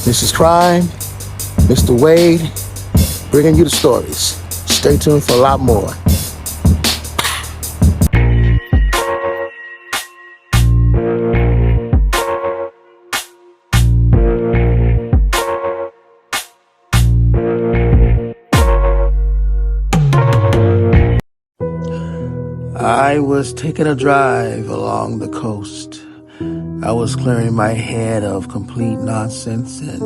This is Crime, Mr. Wade, bringing you the stories. Stay tuned for a lot more. I was taking a drive along the coast. I was clearing my head of complete nonsense and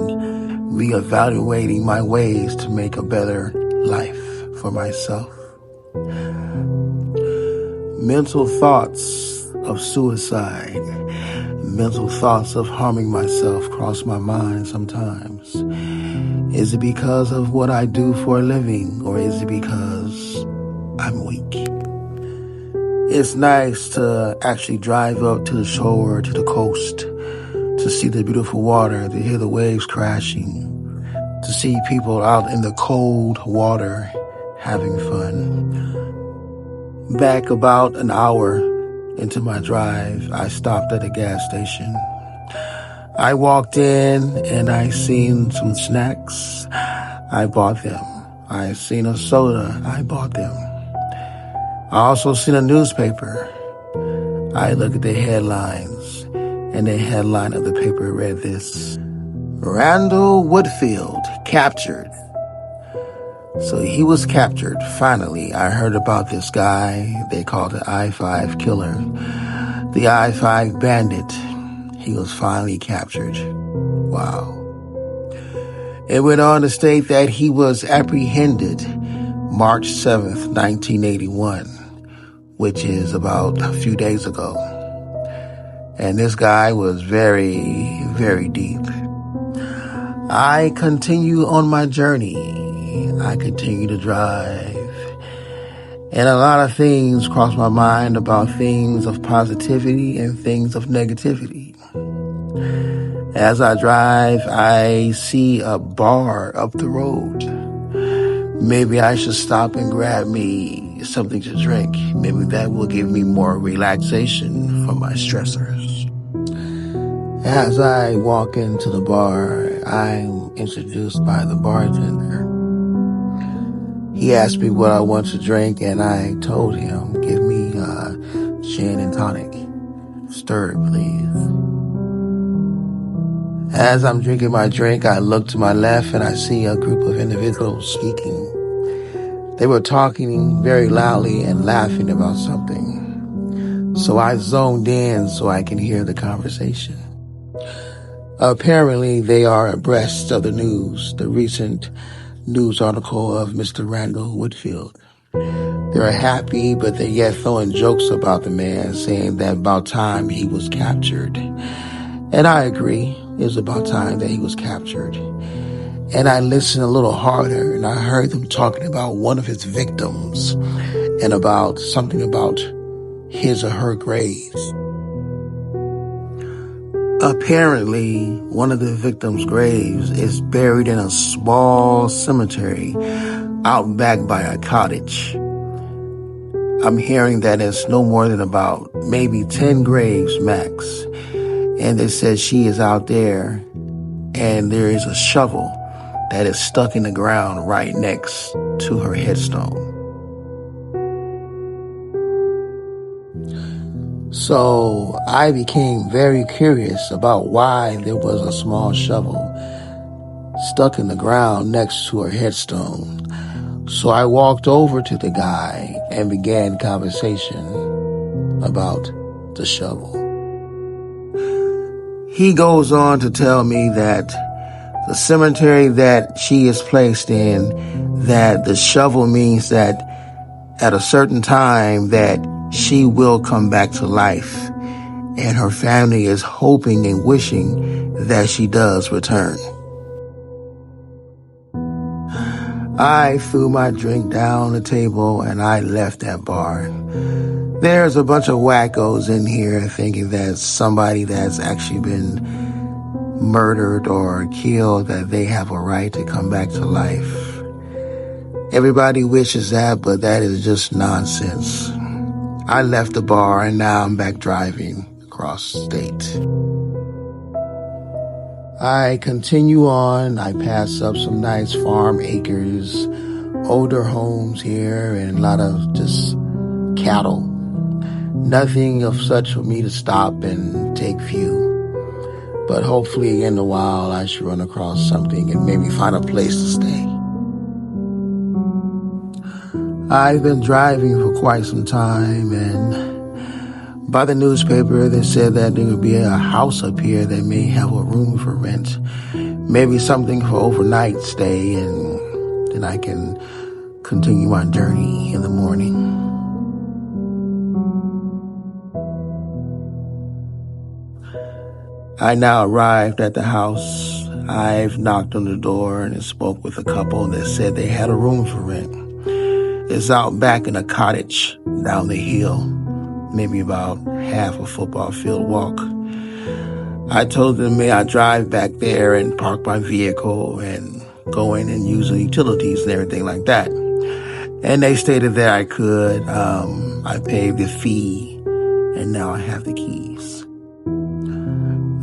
reevaluating my ways to make a better life for myself. Mental thoughts of suicide, mental thoughts of harming myself cross my mind sometimes. Is it because of what I do for a living, or is it because I'm weak? It's nice to actually drive up to the shore, to the coast, to see the beautiful water, to hear the waves crashing, to see people out in the cold water having fun. Back about an hour into my drive, I stopped at a gas station. I walked in and I seen some snacks. I bought them. I seen a soda. I bought them. I also seen a newspaper. I looked at the headlines, and the headline of the paper read this: Randall Woodfield captured. So he was captured. Finally, I heard about this guy they called the I-5 killer, the I-5 bandit. He was finally captured. Wow. It went on to state that he was apprehended March 7th, 1981, which is about a few days ago. And this guy was very, very deep. I continue on my journey. I continue to drive. And a lot of things cross my mind about things of positivity and things of negativity. As I drive, I see a bar up the road. Maybe I should stop and grab me something to drink. Maybe that will give me more relaxation from my stressors. As I walk into the bar, I'm introduced by the bartender. He asked me what I want to drink, and I told him, give me gin and tonic. Stir it, please. As I'm drinking my drink, I look to my left and I see a group of individuals speaking. They were talking very loudly and laughing about something. So I zoned in so I can hear the conversation. Apparently, they are abreast of the news, the recent news article of Mr. Randall Woodfield. They're happy, but they're yet throwing jokes about the man, saying that about time he was captured. And I agree, it's about time that he was captured. And I listened a little harder, and I heard them talking about one of his victims and about something about his or her graves. Apparently, one of the victims' graves is buried in a small cemetery out back by a cottage. I'm hearing that it's no more than about maybe 10 graves max. And they said she is out there, and there is a shovel that is stuck in the ground right next to her headstone. So I became very curious about why there was a small shovel stuck in the ground next to her headstone. So I walked over to the guy and began conversation about the shovel. He goes on to tell me that the cemetery that she is placed in, that the shovel means that at a certain time that she will come back to life, and her family is hoping and wishing that she does return. I threw my drink down the table and I left that bar. There's a bunch of wackos in here thinking that somebody that's actually been murdered or killed, that they have a right to come back to life. Everybody wishes that, but that is just nonsense. I left the bar and now I'm back driving across state. I continue on. I pass up some nice farm acres, older homes here, and a lot of just cattle. Nothing of such for me to stop and take view. But hopefully in a while I should run across something and maybe find a place to stay. I've been driving for quite some time, and by the newspaper they said that there would be a house up here that may have a room for rent. Maybe something for overnight stay, and then I can continue my journey in the morning. I now arrived at the house. I've knocked on the door and spoke with a couple that said they had a room for rent. It's out back in a cottage down the hill, maybe about half a football field walk. I told them may I drive back there and park my vehicle and go in and use the utilities and everything like that. And they stated that I could. I paid the fee, and now I have the keys.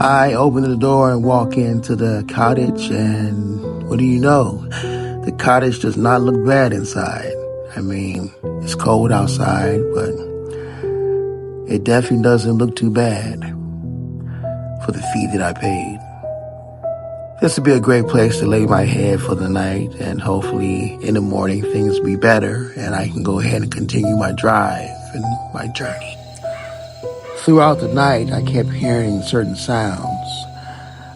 I open the door and walk into the cottage, and what do you know? The cottage does not look bad inside. I mean, it's cold outside, but it definitely doesn't look too bad for the fee that I paid. This would be a great place to lay my head for the night, and hopefully in the morning things will be better and I can go ahead and continue my drive and my journey. Throughout the night, I kept hearing certain sounds.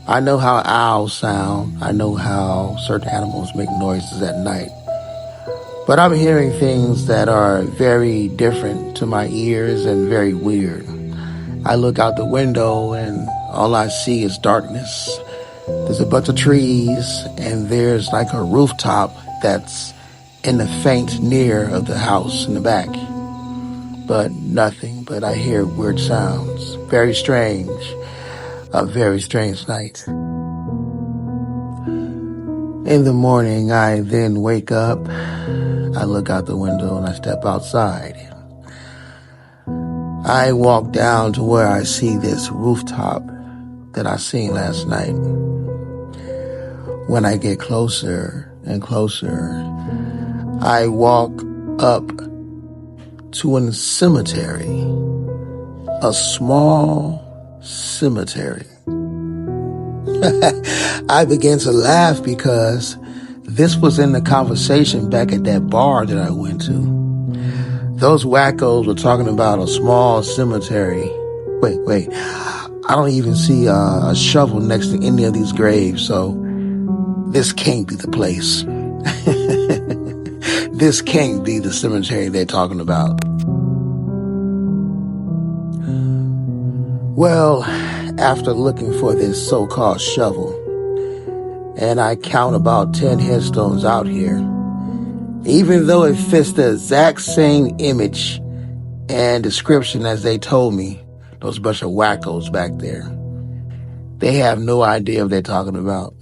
I know how owls sound. I know how certain animals make noises at night. But I'm hearing things that are very different to my ears and very weird. I look out the window and all I see is darkness. There's a bunch of trees and there's like a rooftop that's in the faint near of the house in the back. But nothing, but I hear weird sounds. Very strange. A very strange night. In the morning, I then wake up. I look out the window and I step outside. I walk down to where I see this rooftop that I seen last night. When I get closer and closer, I walk up to a cemetery, a small cemetery. I began to laugh because this was in the conversation back at that bar that I went to. Those wackos were talking about a small cemetery. Wait. I don't even see a shovel next to any of these graves, so this can't be the place. This can't be the cemetery they're talking about. Well, after looking for this so-called shovel, and I count about 10 headstones out here, even though it fits the exact same image and description as they told me, those bunch of wackos back there, they have no idea what they're talking about.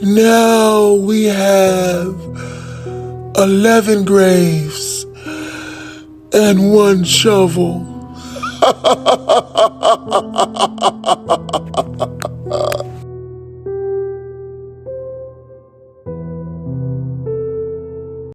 Now we have 11 graves and 1 shovel.